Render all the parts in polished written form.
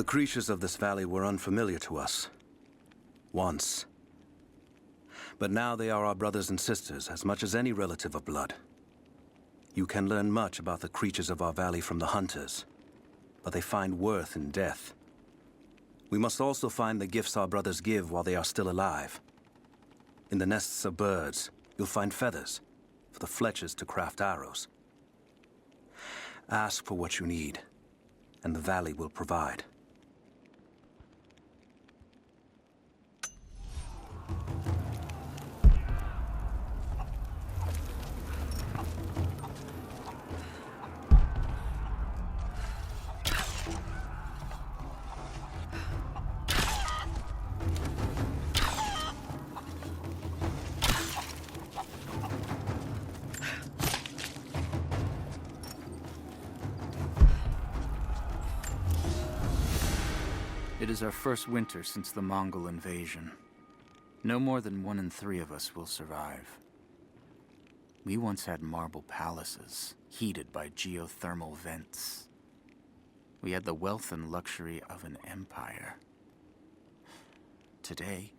The creatures of this valley were unfamiliar to us. Once. But now they are our brothers and sisters as much as any relative of blood. You can learn much about the creatures of our valley from the hunters, but they find worth in death. We must also find the gifts our brothers give while they are still alive. In the nests of birds, you'll find feathers for the fletchers to craft arrows. Ask for what you need, and the valley will provide. It is our first winter since the Mongol invasion. No more than 1 in 3 of us will survive. We once had marble palaces, heated by geothermal vents. We had the wealth and luxury of an empire. Today,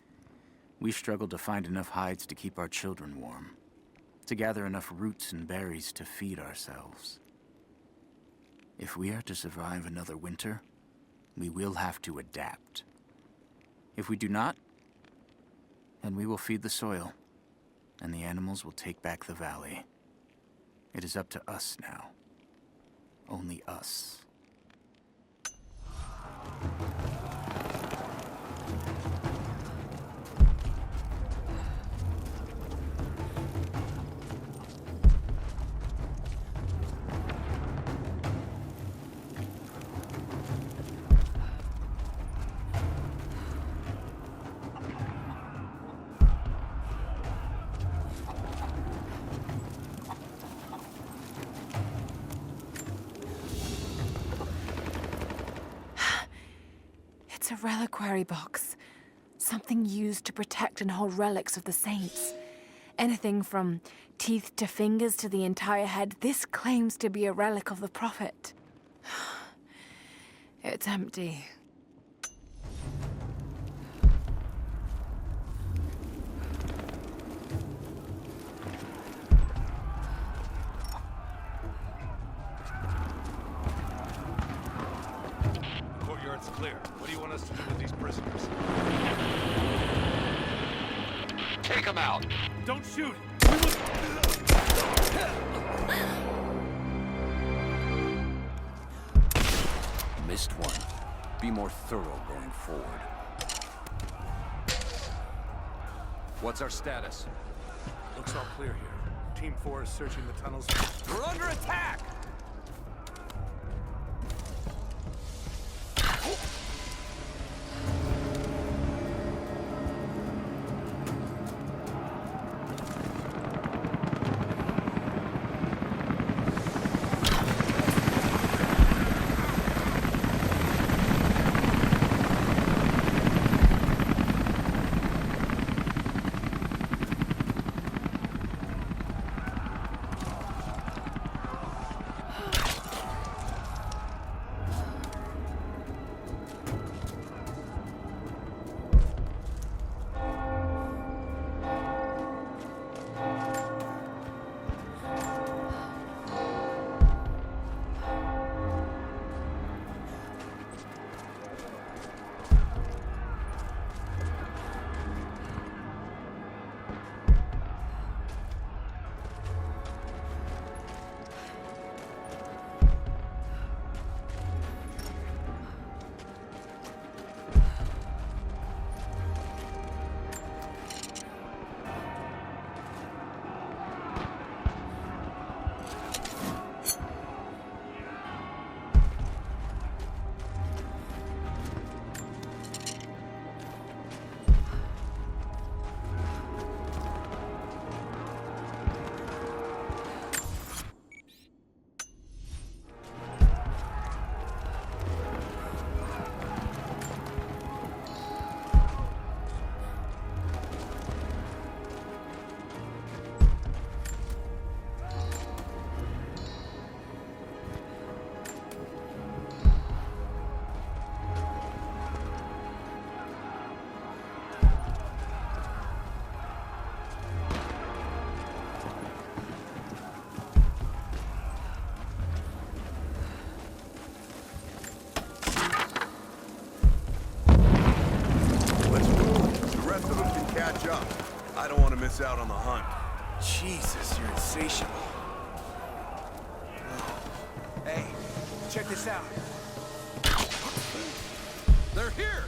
we struggle to find enough hides to keep our children warm, to gather enough roots and berries to feed ourselves. If we are to survive another winter, we will have to adapt. If we do not, then we will feed the soil, and the animals will take back the valley. It is up to us now. Only us. It's a reliquary box. Something used to protect and hold relics of the saints. Anything from teeth to fingers to the entire head, this claims to be a relic of the Prophet. It's empty. Courtyard's clear. What do you want us to do with these prisoners? Take them out! Don't shoot! Missed one. Be more thorough going forward. What's our status? Looks all clear here. Team 4 is searching the tunnels. We're under attack! job. I don't want to miss out on the hunt. Jesus, you're insatiable. Hey, check this out. They're here!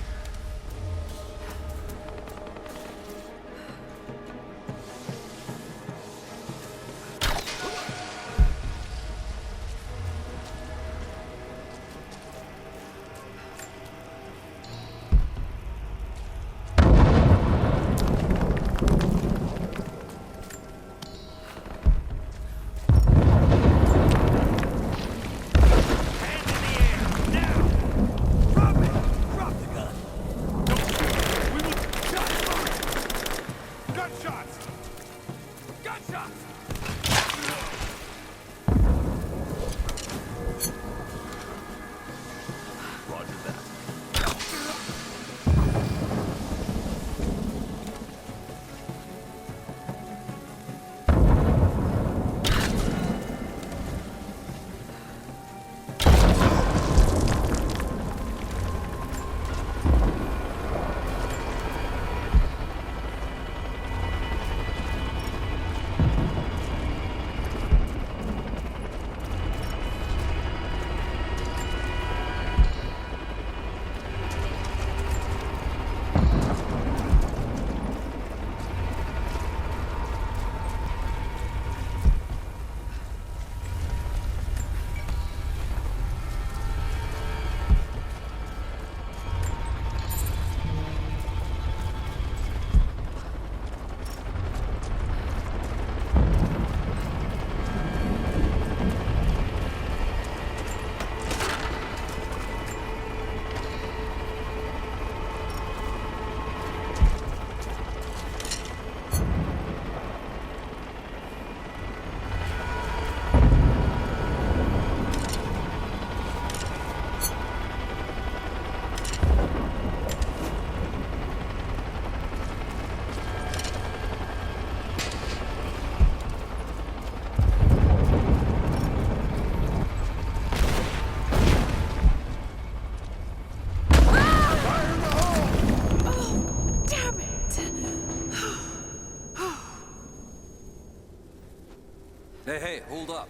Hey, hold up.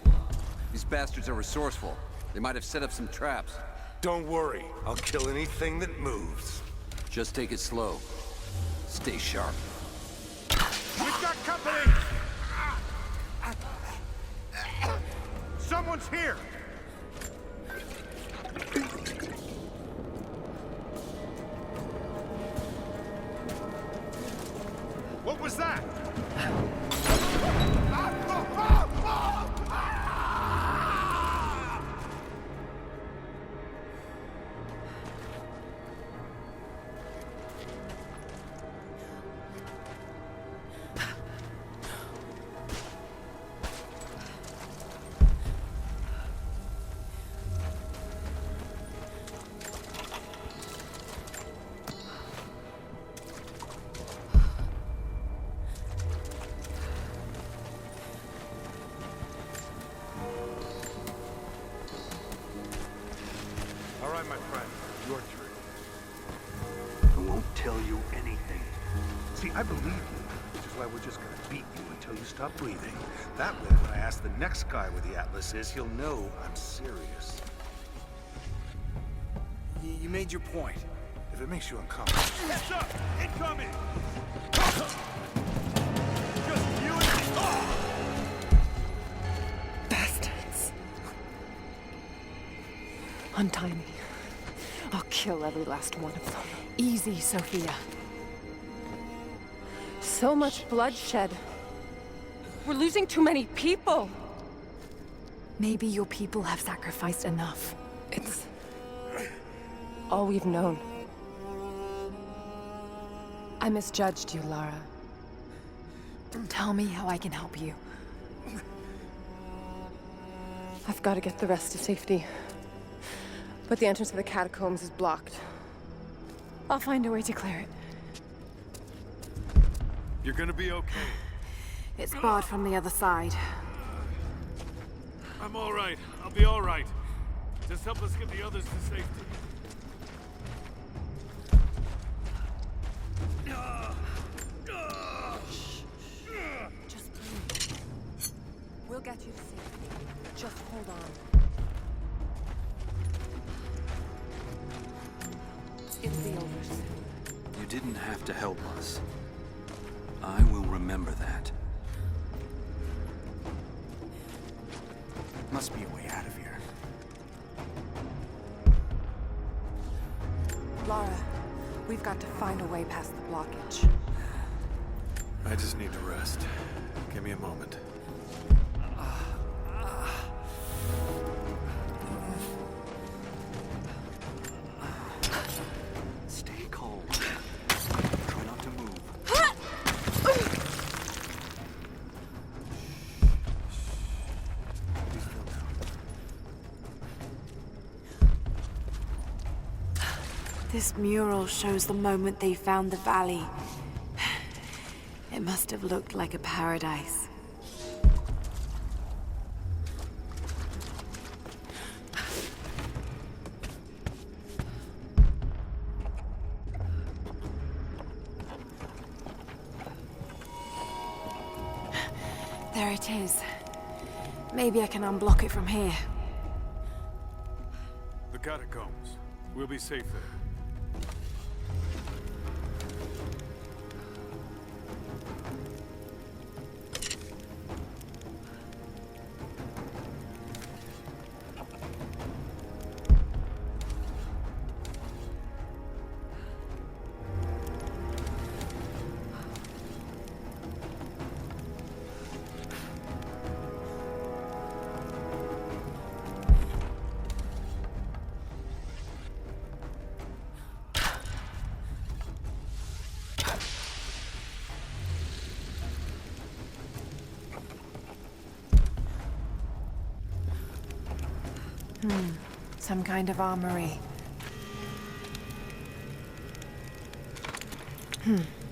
These bastards are resourceful. They might have set up some traps. Don't worry. I'll kill anything that moves. Just take it slow. Stay sharp. We've got company! Someone's here! What was that? All right, my friend. Your turn. I won't tell you anything. See, I believe you, which is why we're just gonna beat you until you stop breathing. That way, when I ask the next guy where the Atlas is, he'll know I'm serious. You made your point. If it makes you uncomfortable. Heads up! Incoming! Just you and me! Bastards. Untie me. I'll kill every last one of them. Easy, Sophia. So much bloodshed. We're losing too many people. Maybe your people have sacrificed enough. It's all we've known. I misjudged you, Lara. Tell me how I can help you. I've got to get the rest to safety. But the entrance to the catacombs is blocked. I'll find a way to clear it. You're gonna be okay. It's barred from the other side. I'm all right. I'll be all right. Just help us get the others to safety. truth. You didn't have to help us. I will remember that. Must be a way out of here. Lara, we've got to find a way past the blockage. I just need to rest. Give me a moment. Stay calm. Try not to move. This mural shows the moment they found the valley. It must have looked like a paradise. There it is. Maybe I can unblock it from here. The catacombs. We'll be safe there. Some kind of armory.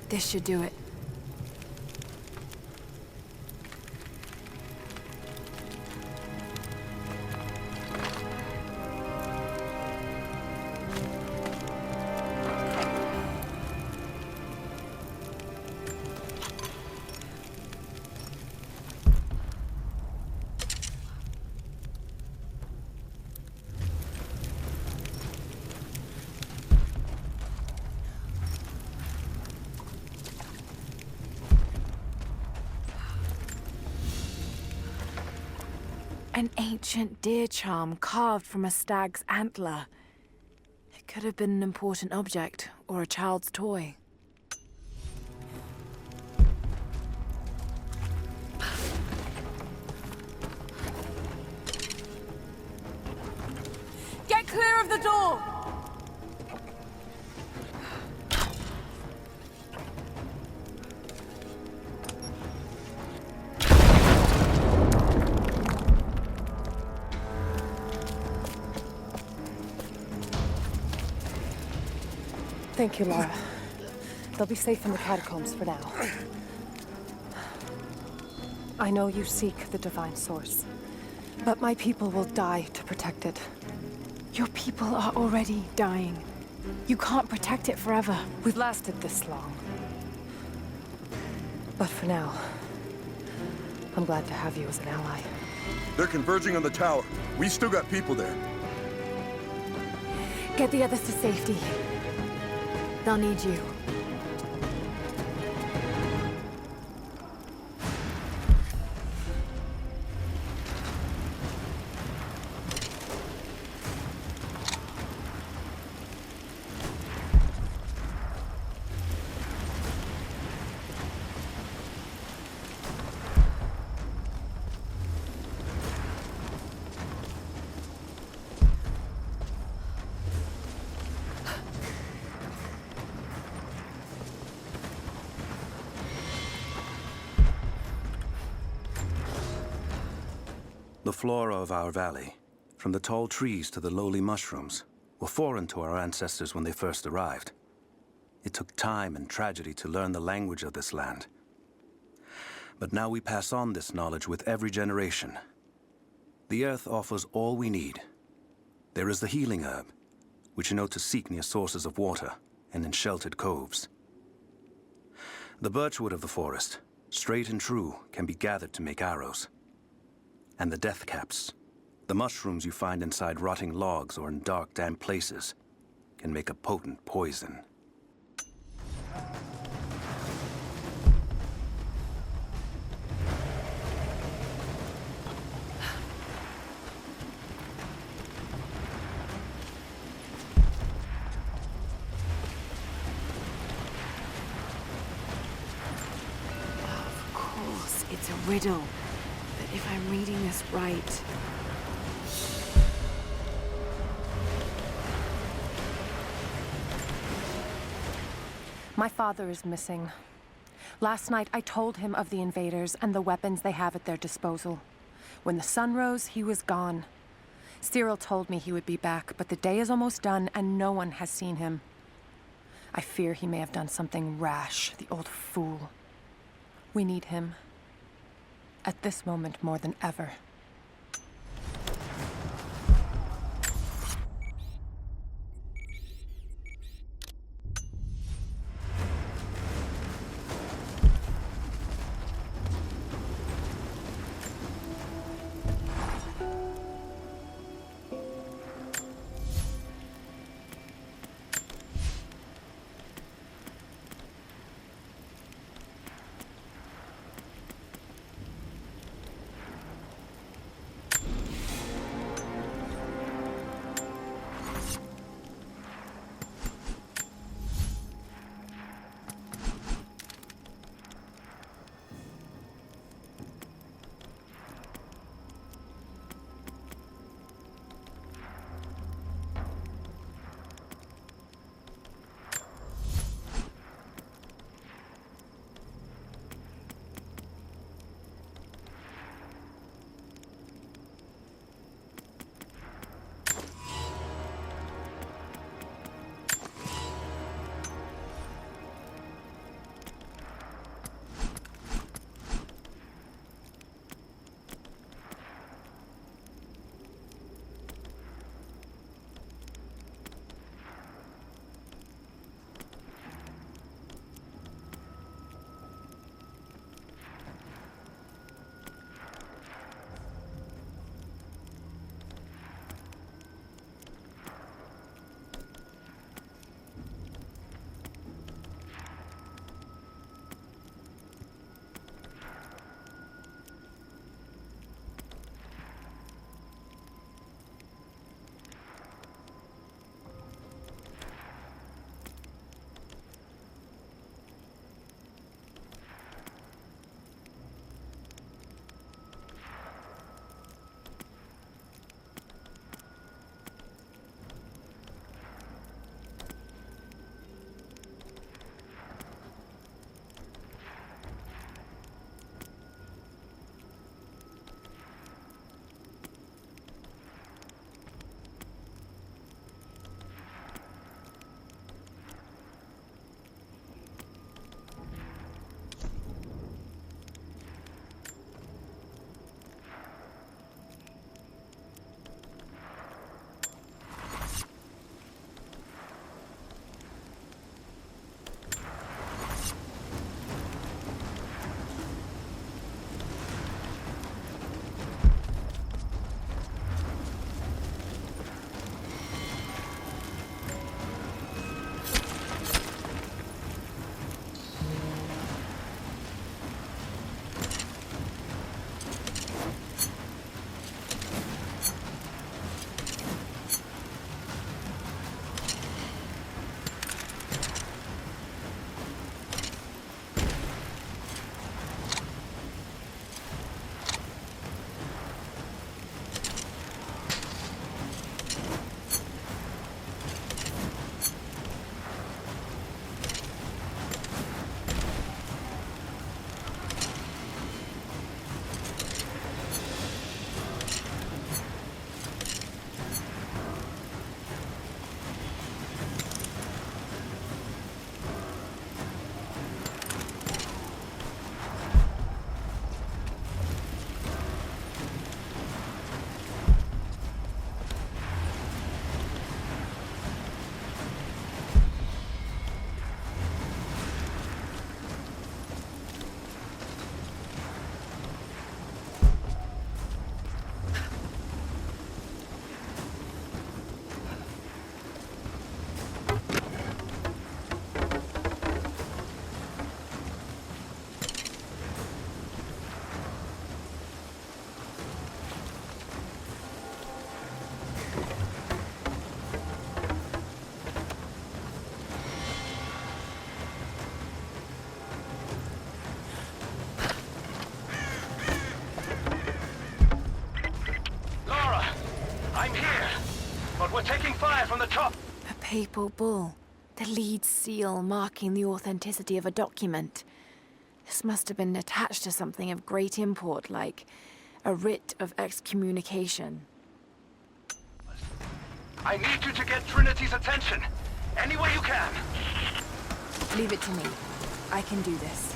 This should do it. An ancient deer charm carved from a stag's antler. It could have been an important object or a child's toy. Get clear of the door! Thank you, Lara. They'll be safe in the catacombs for now. I know you seek the Divine Source, but my people will die to protect it. Your people are already dying. You can't protect it forever. We've lasted this long. But for now, I'm glad to have you as an ally. They're converging on the tower. We still got people there. Get the others to safety. They'll need you. The flora of our valley, from the tall trees to the lowly mushrooms, were foreign to our ancestors when they first arrived. It took time and tragedy to learn the language of this land. But now we pass on this knowledge with every generation. The earth offers all we need. There is the healing herb, which you know to seek near sources of water and in sheltered coves. The birchwood of the forest, straight and true, can be gathered to make arrows. And the death caps, the mushrooms you find inside rotting logs or in dark, damp places, can make a potent poison. It's a riddle. But if I'm reading this right... My father is missing. Last night, I told him of the invaders and the weapons they have at their disposal. When the sun rose, he was gone. Cyril told me he would be back, but the day is almost done and no one has seen him. I fear he may have done something rash, the old fool. We need him. At this moment more than ever. A papal bull. The lead seal marking the authenticity of a document. This must have been attached to something of great import, like a writ of excommunication. I need you to get Trinity's attention. Any way you can. Leave it to me. I can do this.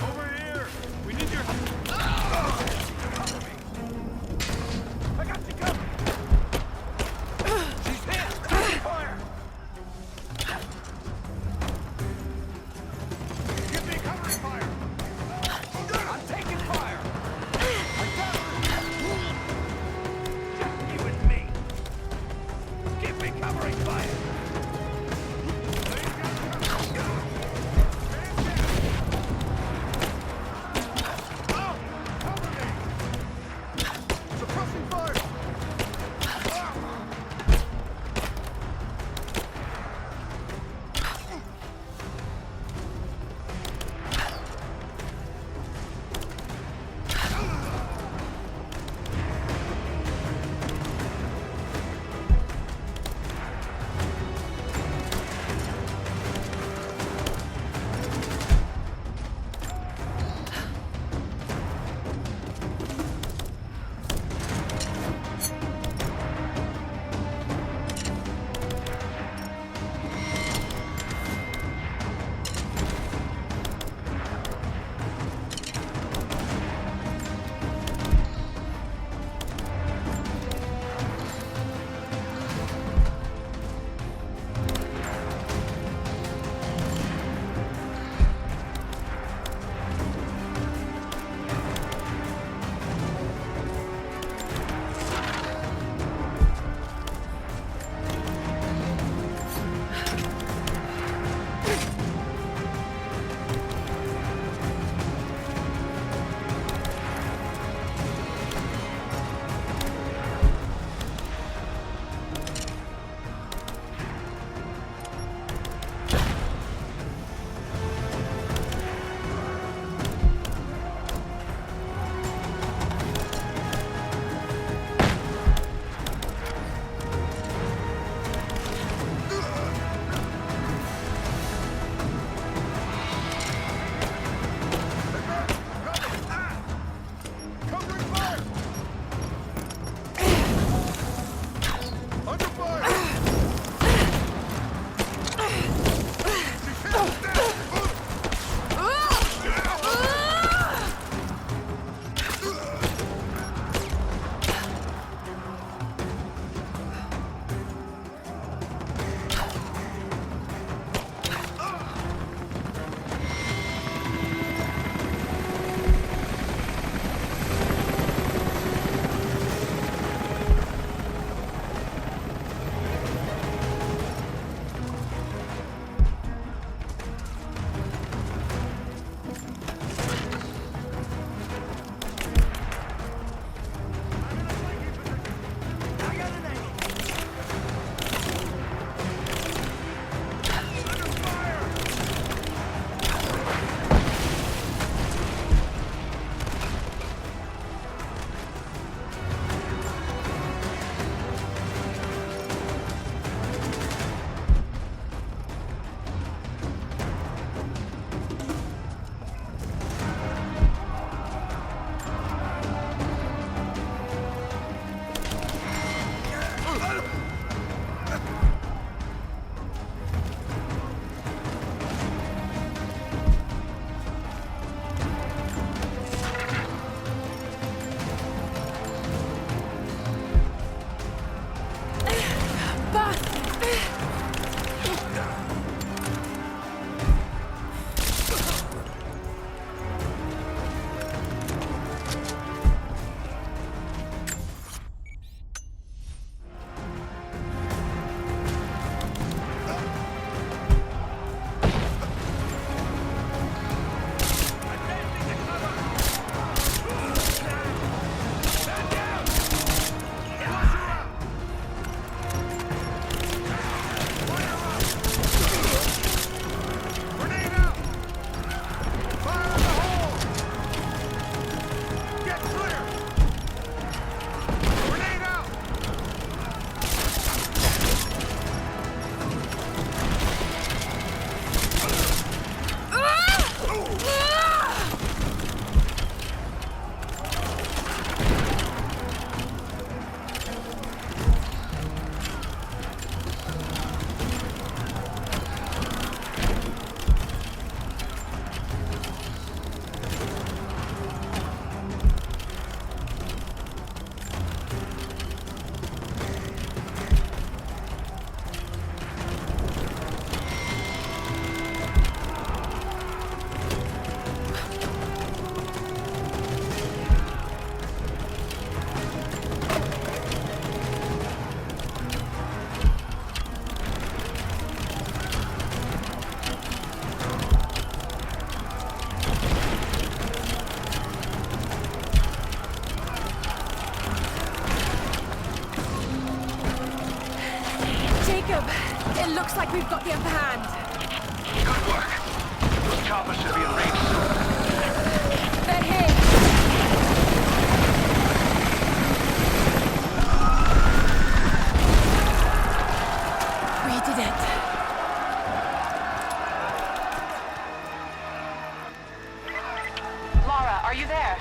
Over here! We need your... Looks like we've got the upper hand. Good work. Those choppers should be in range soon. They're here. We did it. Lara, are you there?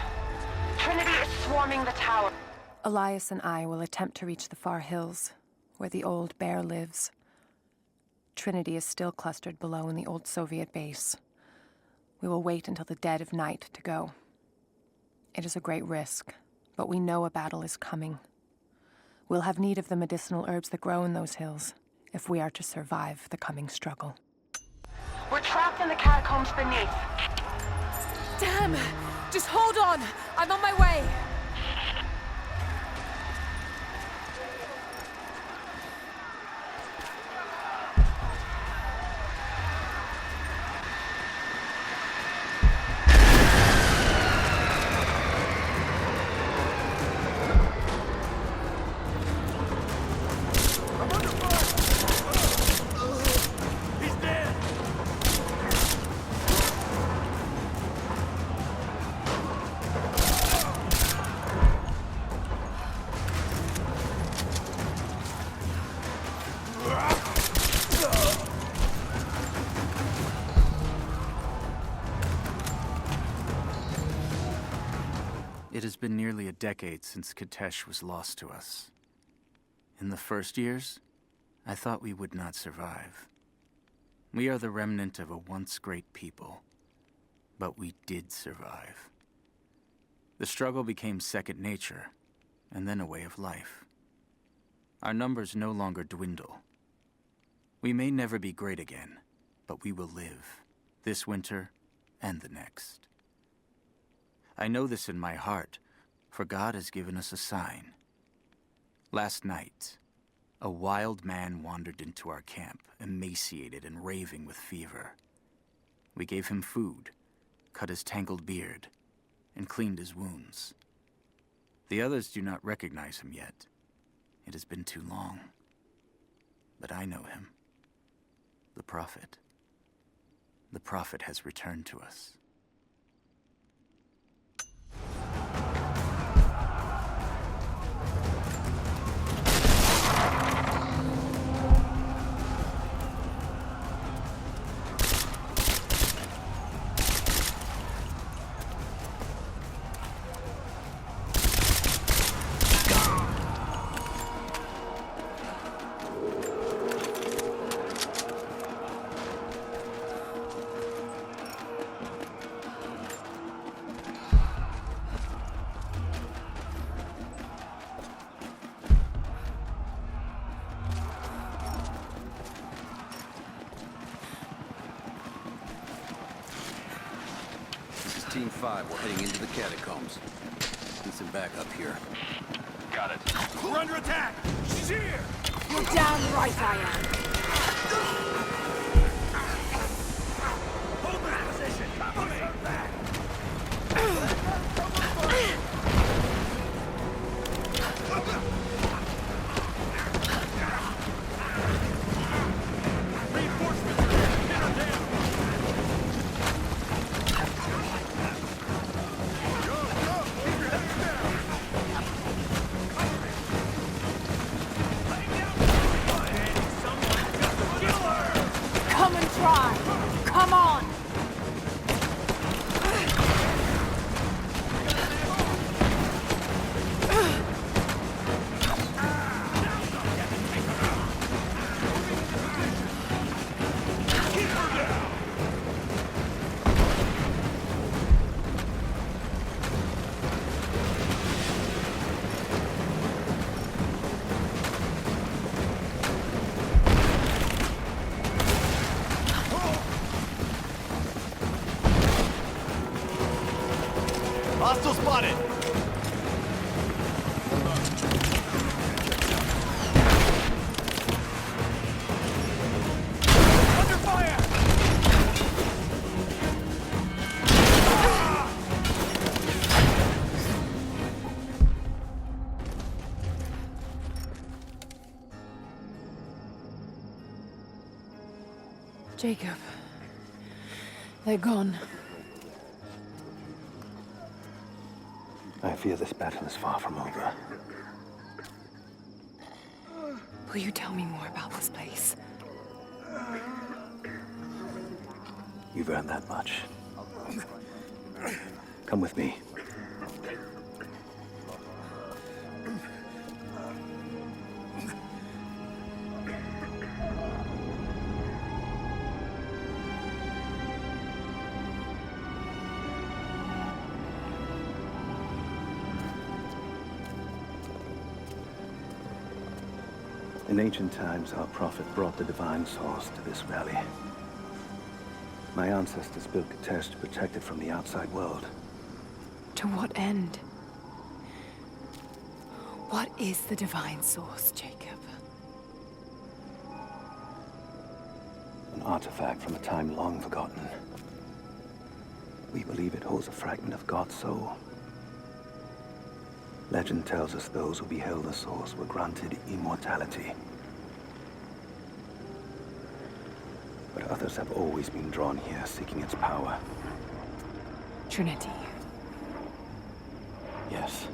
Trinity is swarming the tower. Elias and I will attempt to reach the far hills, where the old bear lives. Trinity is still clustered below in the old Soviet base. We will wait until the dead of night to go. It is a great risk, but we know a battle is coming. We'll have need of the medicinal herbs that grow in those hills if we are to survive the coming struggle. We're trapped in the catacombs beneath. Damn! Just hold on! I'm on my way! It has been nearly a decade since Kitezh was lost to us. In the first years, I thought we would not survive. We are the remnant of a once great people, but we did survive. The struggle became second nature, and then a way of life. Our numbers no longer dwindle. We may never be great again, but we will live, this winter and the next. I know this in my heart, for God has given us a sign. Last night, a wild man wandered into our camp, emaciated and raving with fever. We gave him food, cut his tangled beard, and cleaned his wounds. The others do not recognize him yet. It has been too long. But I know him. The Prophet. The Prophet has returned to us. Team 5, we're heading into the catacombs. Need some backup here. Got it. We're under attack! She's here! You're damn right I am. Hold this position! Come on, her back! Reinforcements are here! Get her down! Come and try! Come on! Hostile spotted! Under fire! Jacob. They're gone. I fear this battle is far from over. Will you tell me more about this place? You've earned that much. Come with me. In ancient times, our prophet brought the divine source to this valley. My ancestors built Kitezh to protect it from the outside world. To what end? What is the divine source, Jacob? An artifact from a time long forgotten. We believe it holds a fragment of God's soul. Legend tells us those who beheld the source were granted immortality. But others have always been drawn here, seeking its power. Trinity. Yes.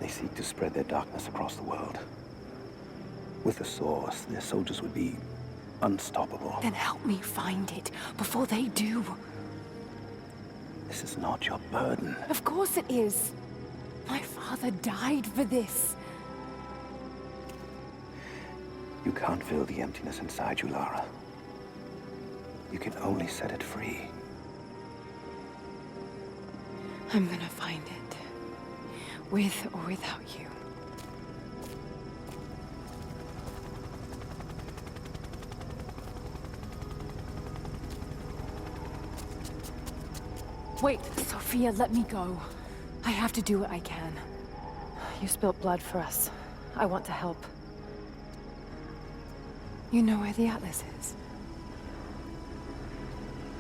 They seek to spread their darkness across the world. With the source, their soldiers would be unstoppable. Then help me find it before they do. This is not your burden. Of course it is. My father died for this. You can't fill the emptiness inside you, Lara. You can only set it free. I'm gonna find it. With or without you. Wait, Sophia, let me go. I have to do what I can. You spilt blood for us. I want to help. You know where the Atlas is?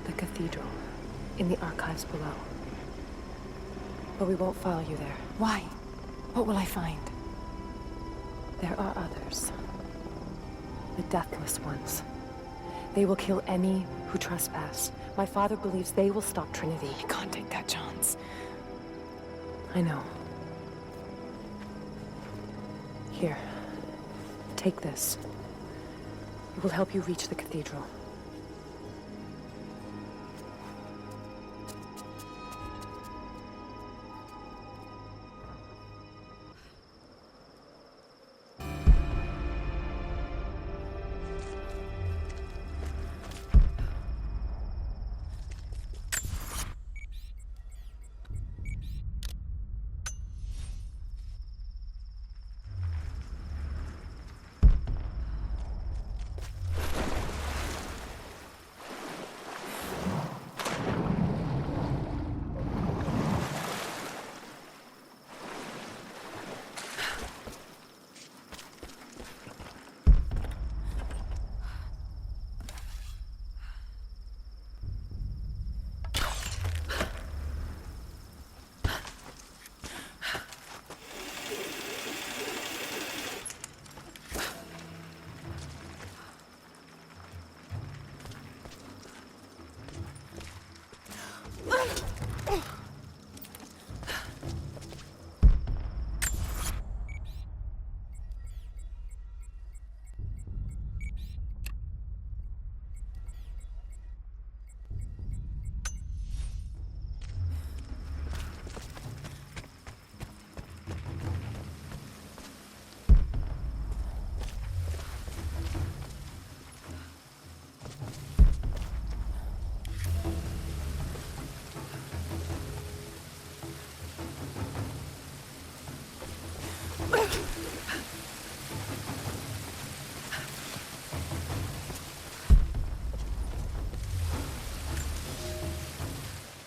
The cathedral. In the archives below. But we won't follow you there. Why? What will I find? There are others. The Deathless Ones. They will kill any who trespass. My father believes they will stop Trinity. I can't take that chance. I know. Here. Take this. It will help you reach the cathedral.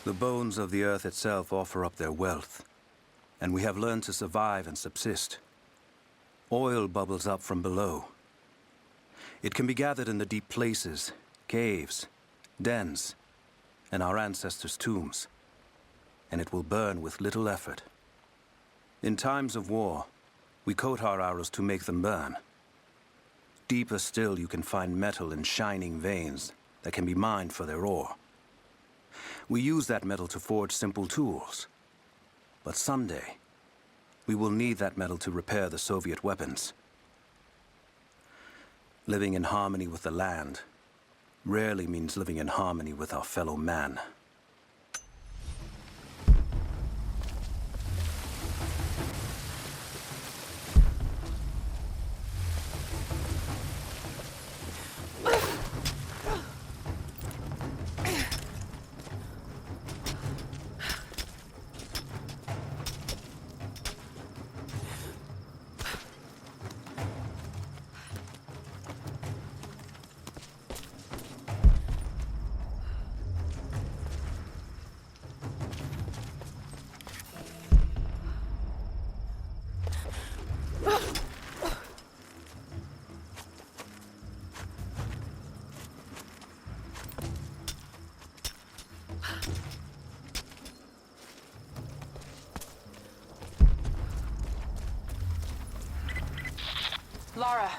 The bones of the earth itself offer up their wealth, and we have learned to survive and subsist. Oil bubbles up from below. It can be gathered in the deep places, caves, dens, and our ancestors' tombs, and it will burn with little effort. In times of war, we coat our arrows to make them burn. Deeper still, you can find metal in shining veins that can be mined for their ore. We use that metal to forge simple tools. But someday, we will need that metal to repair the Soviet weapons. Living in harmony with the land rarely means living in harmony with our fellow man. Lara,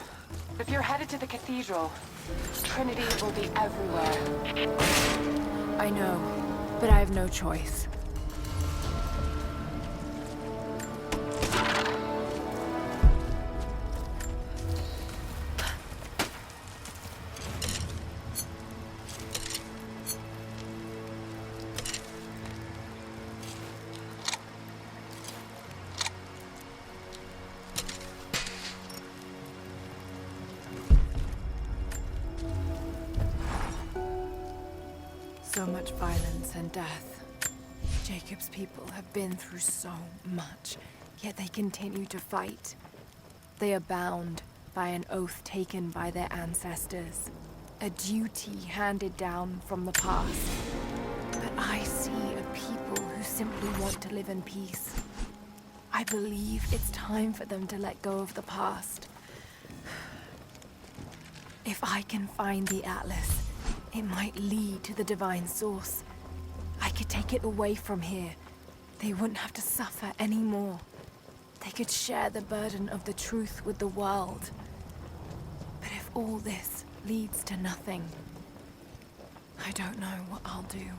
if you're headed to the cathedral, Trinity will be everywhere. I know, but I have no choice. So much violence and death. Jacob's people have been through so much, yet they continue to fight. They are bound by an oath taken by their ancestors, a duty handed down from the past. But I see a people who simply want to live in peace. I believe it's time for them to let go of the past. If I can find the Atlas, it might lead to the divine source. I could take it away from here. They wouldn't have to suffer anymore. They could share the burden of the truth with the world. But if all this leads to nothing, I don't know what I'll do.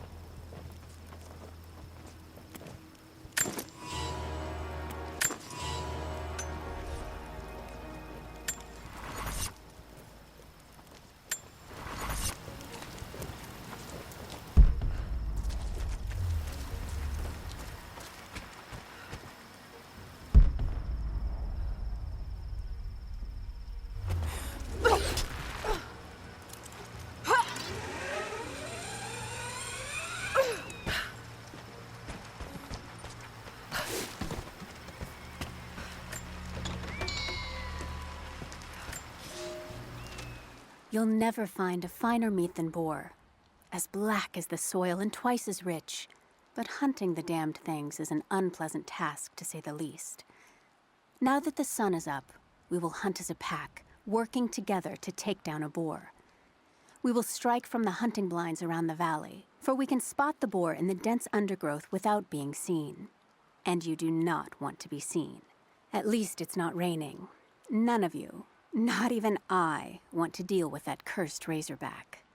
You'll never find a finer meat than boar. As black as the soil and twice as rich. But hunting the damned things is an unpleasant task, to say the least. Now that the sun is up, we will hunt as a pack, working together to take down a boar. We will strike from the hunting blinds around the valley, for we can spot the boar in the dense undergrowth without being seen. And you do not want to be seen. At least it's not raining. None of you, not even I, want to deal with that cursed razorback.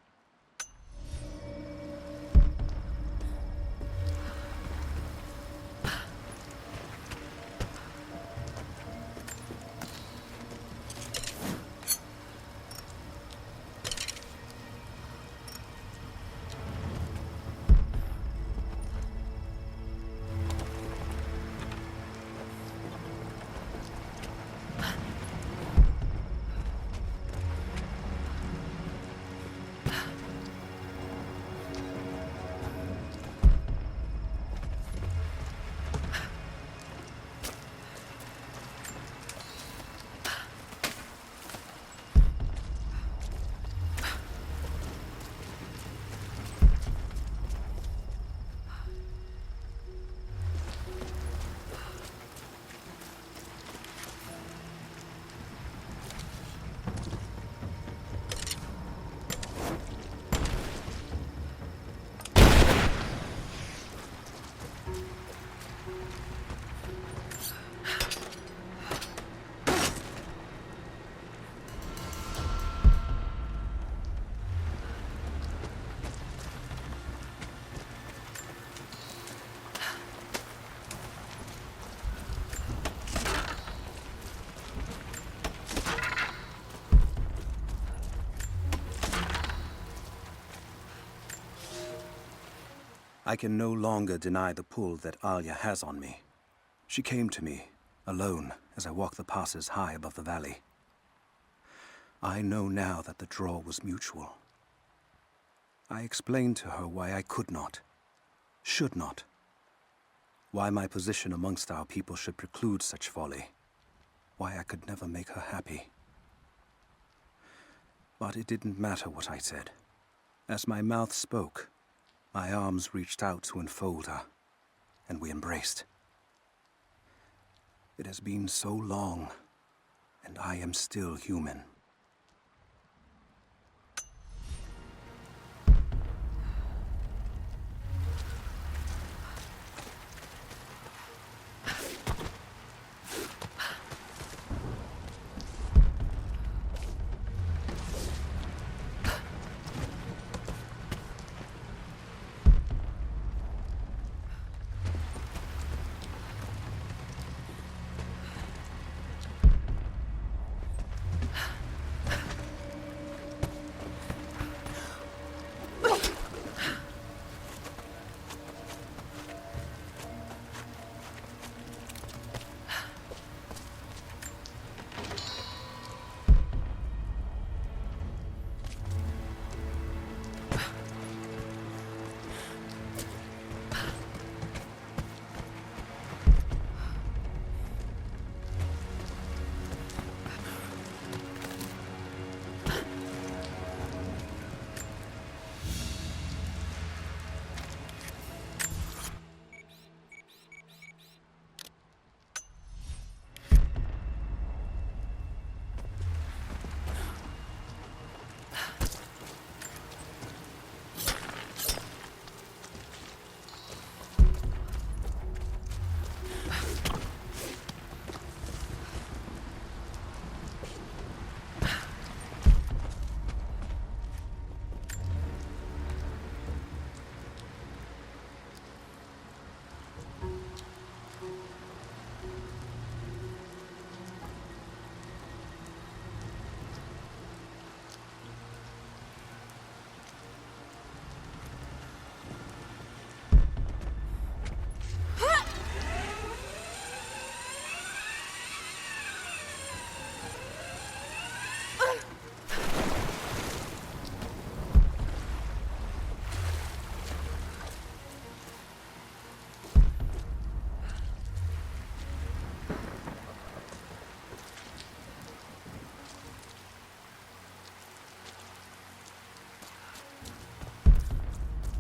I can no longer deny the pull that Alia has on me. She came to me, alone, as I walked the passes high above the valley. I know now that the draw was mutual. I explained to her why I could not, should not, why my position amongst our people should preclude such folly, why I could never make her happy. But it didn't matter what I said. As my mouth spoke, my arms reached out to enfold her, and we embraced. It has been so long, and I am still human.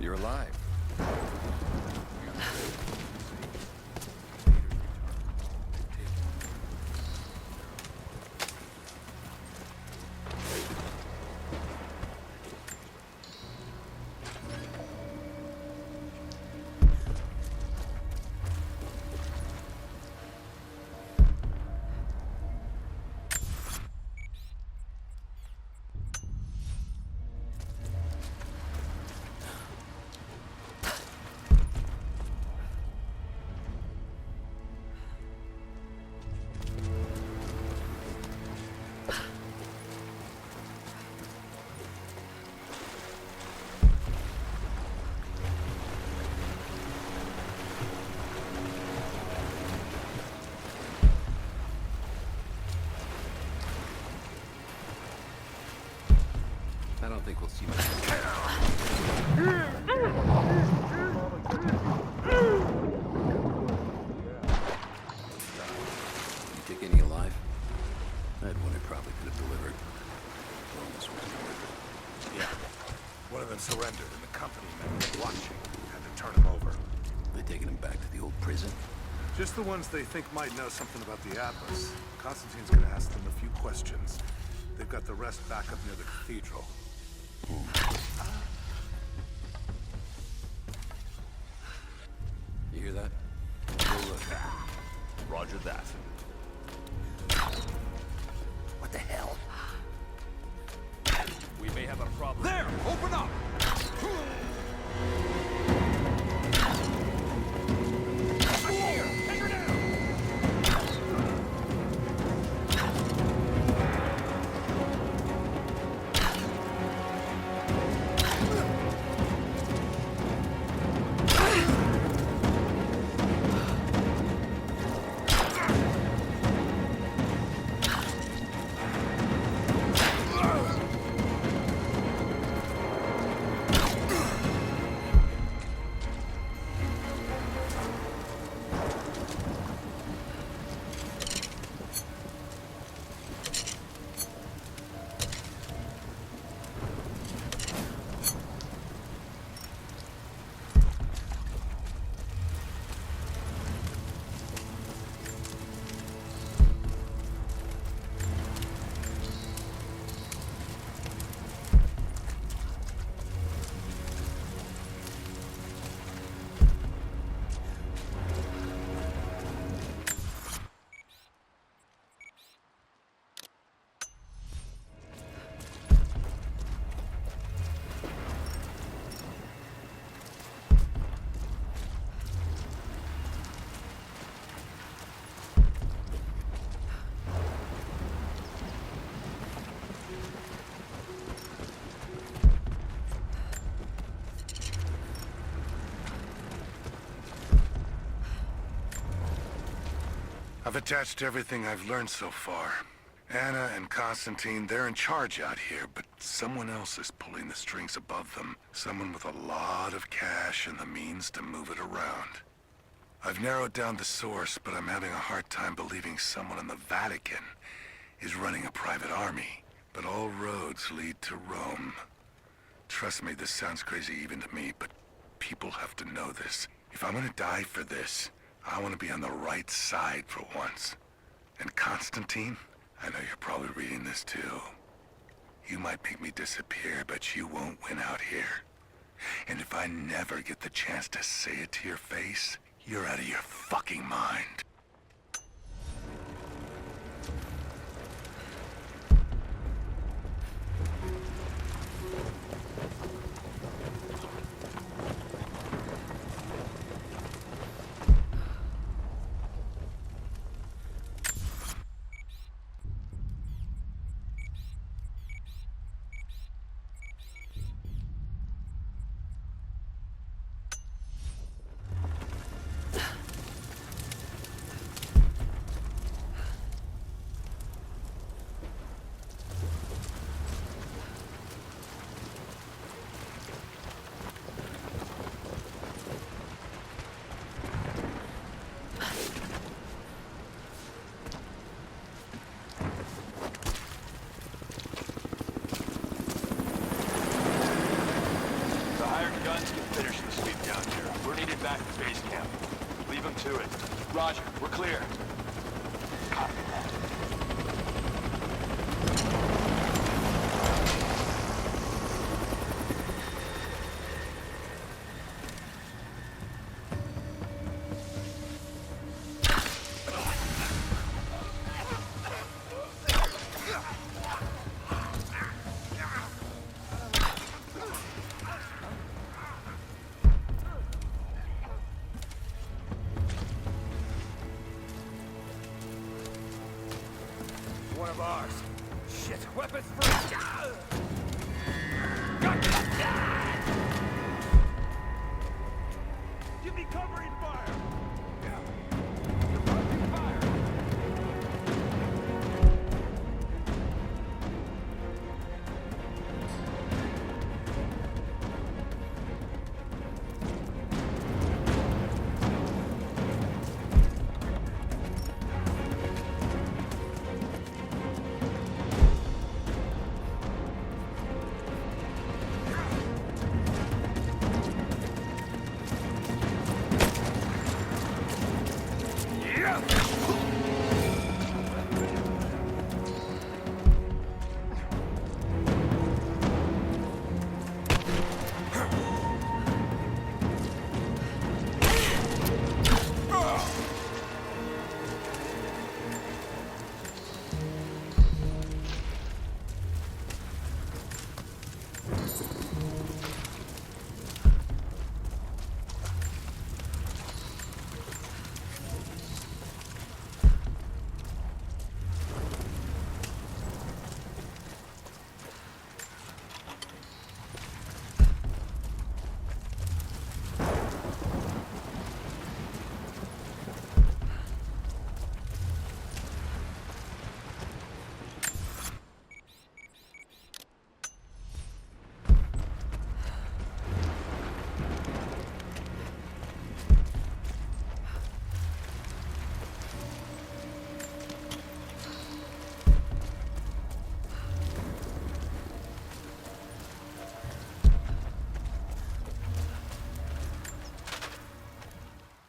You're alive. I don't think we'll see much. You take any alive? I had one I probably could have delivered. Yeah. One of them surrendered, and the company men were watching. Had to turn him over. They taking him back to the old prison? Just the ones they think might know something about the Atlas. Constantine's gonna ask them a few questions. They've got the rest back up near the cathedral. You hear that? Go look. Roger that. What the hell? We may have a problem. There! Open up! I'm here! Take her down! I've attached everything I've learned so far. Anna and Constantine, they're in charge out here, but someone else is pulling the strings above them. Someone with a lot of cash and the means to move it around. I've narrowed down the source, but I'm having a hard time believing someone in the Vatican is running a private army. But all roads lead to Rome. Trust me, this sounds crazy even to me, but people have to know this. If I'm gonna die for this, I want to be on the right side for once. And Constantine, I know you're probably reading this too. You might make me disappear, but you won't win out here. And if I never get the chance to say it to your face, you're out of your fucking mind. Roger, we're clear. Copy that. One of ours. Shit, weapons free! Give me covering fire! You're blocking fire!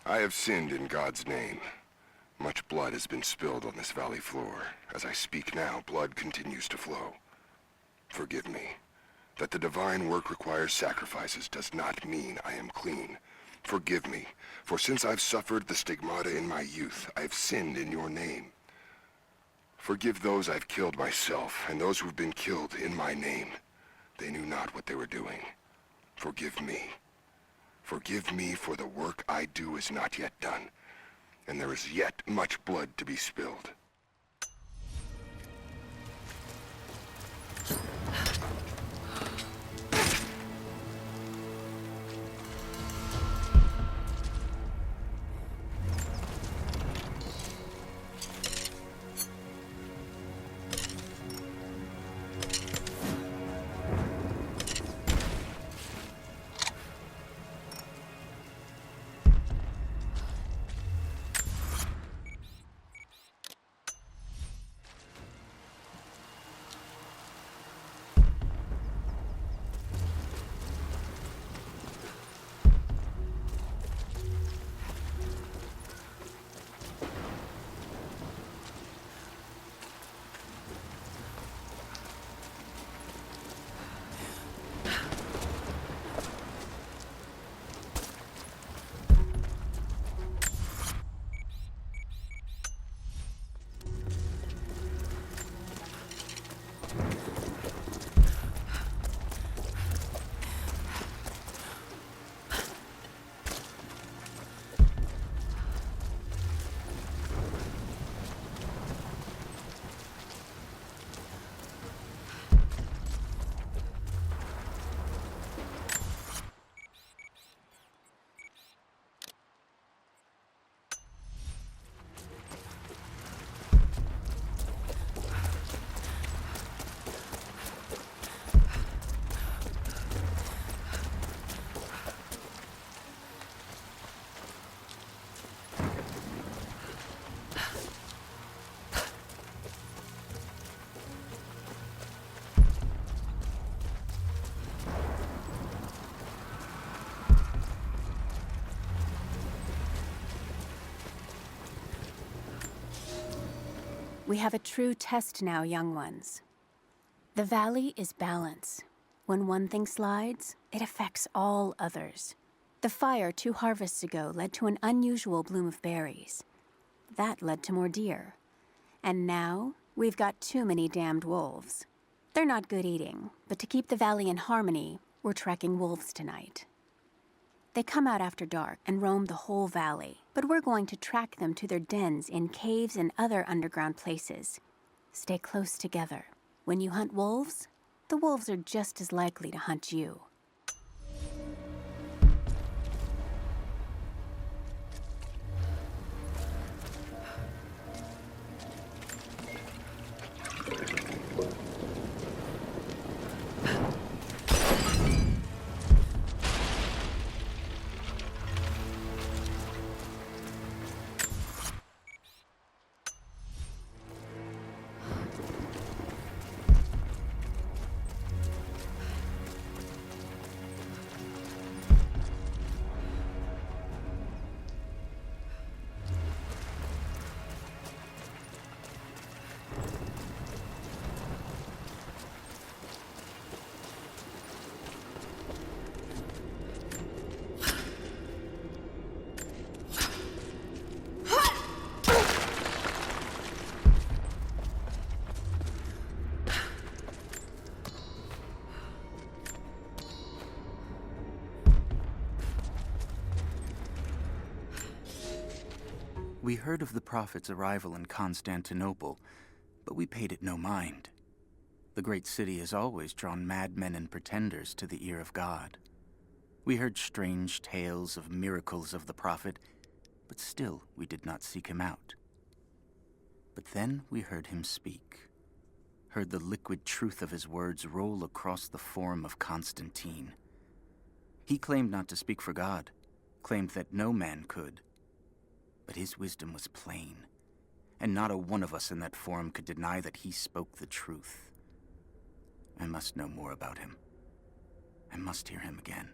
I have sinned in God's name. Much blood has been spilled on this valley floor. As I speak now, blood continues to flow. Forgive me. That the divine work requires sacrifices does not mean I am clean. Forgive me, for since I've suffered the stigmata in my youth, I've sinned in your name. Forgive those I've killed myself, and those who've been killed in my name. They knew not what they were doing. Forgive me. Forgive me, for the work I do is not yet done, and there is yet much blood to be spilled. We have a true test now, young ones. The valley is balance. When one thing slides, it affects all others. The fire 2 harvests ago led to an unusual bloom of berries. That led to more deer. And now, we've got too many damned wolves. They're not good eating, but to keep the valley in harmony, we're tracking wolves tonight. They come out after dark and roam the whole valley, but we're going to track them to their dens in caves and other underground places. Stay close together. When you hunt wolves, the wolves are just as likely to hunt you. We heard of the Prophet's arrival in Constantinople, but we paid it no mind. The great city has always drawn madmen and pretenders to the ear of God. We heard strange tales of miracles of the Prophet, but still we did not seek him out. But then we heard him speak, heard the liquid truth of his words roll across the forum of Constantine. He claimed not to speak for God, claimed that no man could. But his wisdom was plain, and not a one of us in that forum could deny that he spoke the truth. I must know more about him. I must hear him again.